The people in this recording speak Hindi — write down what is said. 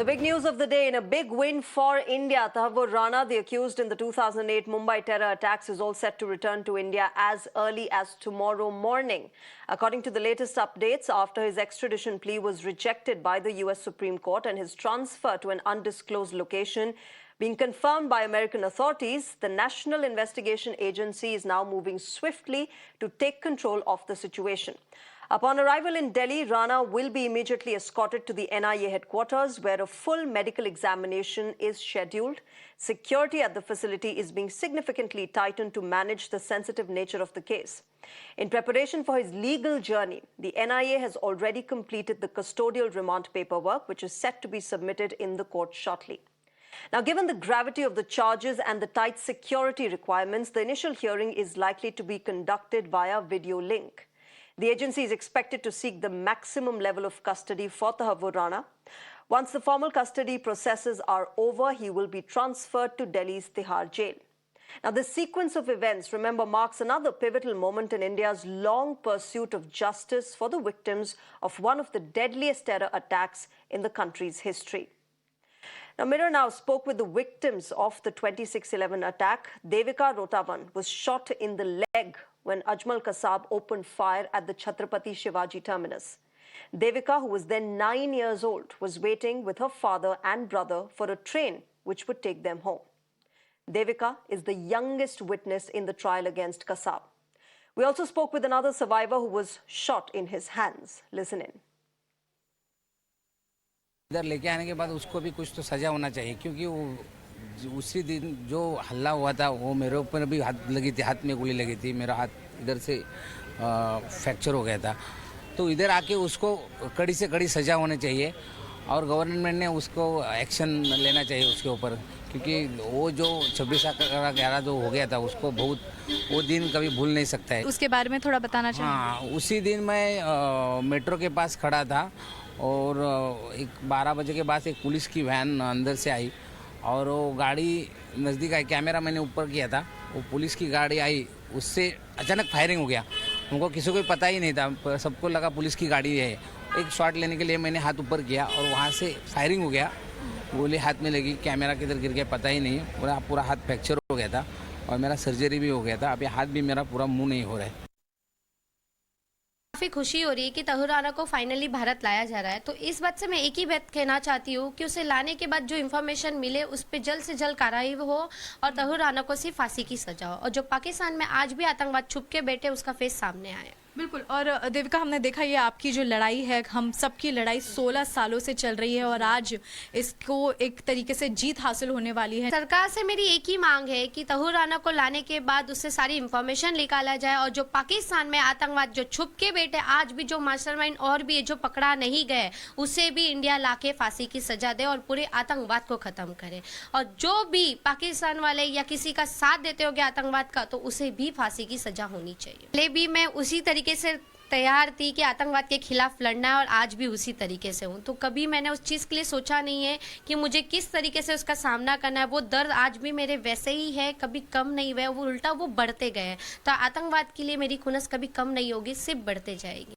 The big news of the day, in a big win for India, Tahavvur Rana, the accused in the 2008 Mumbai terror attacks, is all set to return to India as early as tomorrow morning. According to the latest updates, after his extradition plea was rejected by the US Supreme Court and his transfer to an undisclosed location being confirmed by American authorities, the National Investigation Agency is now moving swiftly to take control of the situation. Upon arrival in Delhi, Rana will be immediately escorted to the NIA headquarters, where a full medical examination is scheduled. Security at the facility is being significantly tightened to manage the sensitive nature of the case. In preparation for his legal journey, the NIA has already completed the custodial remand paperwork, which is set to be submitted in the court shortly. Now, given the gravity of the charges and the tight security requirements, the initial hearing is likely to be conducted via video link. The agency is expected to seek the maximum level of custody for Tahavvur Rana. Once the formal custody processes are over, he will be transferred to Delhi's Tihar jail. Now, this sequence of events, remember, marks another pivotal moment in India's long pursuit of justice for the victims of one of the deadliest terror attacks in the country's history. Now, Mirror now spoke with the victims of the 26/11 attack. Devika Rotavan was shot in the leg when Ajmal Kasab opened fire at the Chhatrapati Shivaji terminus. Devika, who was then 9 years old, was waiting with her father and brother for a train which would take them home. Devika is the youngest witness in the trial against Kasab. We also spoke with another survivor who was shot in his hands. Listen in. इधर लेके आने के बाद उसको भी कुछ तो सजा होना चाहिए, क्योंकि वो उसी दिन जो हल्ला हुआ था वो मेरे ऊपर भी हाथ लगी थी, हाथ में गोली लगी थी, मेरा हाथ इधर से फ्रैक्चर हो गया था। तो इधर आके उसको कड़ी से कड़ी सजा होनी चाहिए और गवर्नमेंट ने उसको एक्शन लेना चाहिए उसके ऊपर, क्योंकि वो जो 26/11 जो हो गया था उसको बहुत वो दिन कभी भूल नहीं सकता है। उसके बारे में थोड़ा बताना चाहिए। हाँ, उसी दिन मैं मेट्रो के पास खड़ा था और 12 बजे के बाद एक पुलिस की वैन अंदर से आई और वो गाड़ी नज़दीक आई, कैमरा मैंने ऊपर किया था, वो पुलिस की गाड़ी आई, उससे अचानक फायरिंग हो गया। हमको किसी को पता ही नहीं था, सबको लगा पुलिस की गाड़ी है। एक शॉट लेने के लिए मैंने हाथ ऊपर किया और वहाँ से फायरिंग हो गया, गोली हाथ में लगी, कैमरा किधर गिर गया पता ही नहीं, पूरा हाथ फ्रैक्चर हो गया था और मेरा सर्जरी भी हो गया था। अभी हाथ भी मेरा पूरा मूव नहीं हो रहा है। काफ़ी खुशी हो रही है कि तहव्वुर राना को फाइनली भारत लाया जा रहा है। तो इस बात से मैं एक ही बात कहना चाहती हूँ कि उसे लाने के बाद जो इन्फॉर्मेशन मिले उस पर जल्द से जल्द कार्रवाई हो और तहव्वुर राना को सिर्फ फांसी की सजा हो, और जो पाकिस्तान में आज भी आतंकवाद छुप के बैठे उसका फेस सामने आए। बिल्कुल। और देविका, हमने देखा ये आपकी जो लड़ाई है, हम सबकी लड़ाई 16 सालों से चल रही है और आज इसको एक तरीके से जीत हासिल होने वाली है। सरकार से मेरी एक ही मांग है कि तहव्वुर राना को लाने के बाद उससे सारी इंफॉर्मेशन निकाला जाए और जो पाकिस्तान में आतंकवाद जो छुप के बैठे आज भी जो मास्टरमाइंड और भी जो पकड़ा नहीं गए उसे भी इंडिया लाके फांसी की सजा दे और पूरे आतंकवाद को खत्म करे, और जो भी पाकिस्तान वाले या किसी का साथ देते हो गया आतंकवाद का तो उसे भी फांसी की सजा होनी चाहिए। पहले भी मैं उसी तरीके से तैयार थी कि आतंकवाद के खिलाफ लड़ना है और आज भी उसी तरीके से हूँ। तो कभी मैंने उस चीज़ के लिए सोचा नहीं है कि मुझे किस तरीके से उसका सामना करना है। वो दर्द आज भी मेरे वैसे ही है, कभी कम नहीं हुए, वो उल्टा वो बढ़ते गए। तो आतंकवाद के लिए मेरी खुनस कभी कम नहीं होगी, सिर्फ बढ़ते जाएगी।